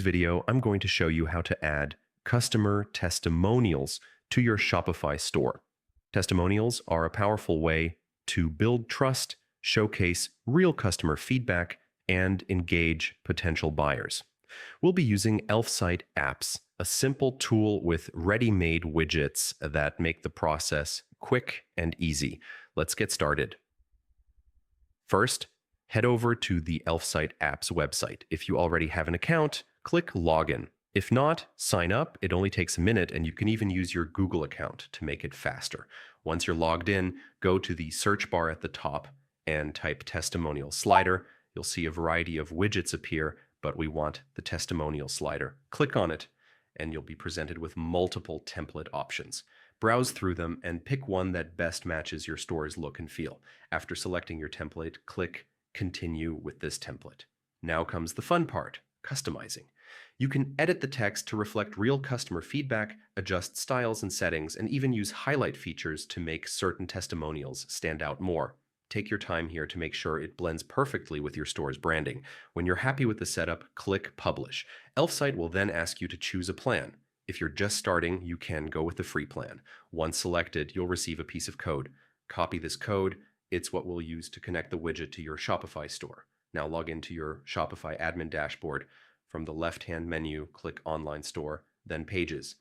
video, I'm going to show you how to add customer testimonials to your Shopify store. Testimonials are a powerful way to build trust, showcase real customer feedback, and engage potential buyers. We'll be using Elfsight Apps, a simple tool with ready-made widgets that make the process quick and easy. Let's get started. First, head over to the Elfsight Apps website. If you already have an account, click Login. If not, sign up. It only takes a minute, and you can even use your Google account to make it faster. Once you're logged in, go to the search bar at the top and type Testimonial Slider. You'll see a variety of widgets appear, but we want the Testimonial slider. Click on it, and you'll be presented with multiple template options. Browse through them and pick one that best matches your store's look and feel. After selecting your template, click Continue with this template. Now comes the fun part, customizing. You can edit the text to reflect real customer feedback, adjust styles and settings, and even use highlight features to make certain testimonials stand out more. Take your time here to make sure it blends perfectly with your store's branding. When you're happy with the setup, click Publish. Elfsight will then ask you to choose a plan. If you're just starting, you can go with the free plan. Once selected, you'll receive a piece of code. Copy this code. It's what we'll use to connect the widget to your Shopify store. Now log into your Shopify admin dashboard. From the left-hand menu, click Online Store, then Pages.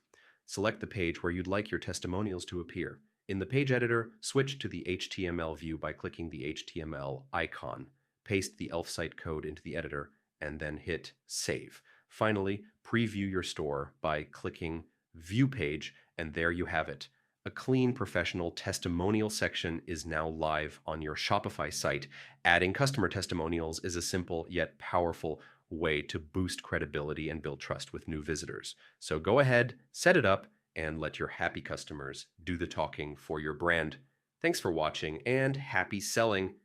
Select the page where you'd like your testimonials to appear. In the page editor, switch to the HTML view by clicking the HTML icon. Paste the Elfsight code into the editor, and then hit Save. Finally, preview your store by clicking View Page, and there you have it. A clean, professional testimonial section is now live on your Shopify site. Adding customer testimonials is a simple yet powerful way to boost credibility and build trust with new visitors. So go ahead, set it up, and let your happy customers do the talking for your brand. Thanks for watching, and happy selling!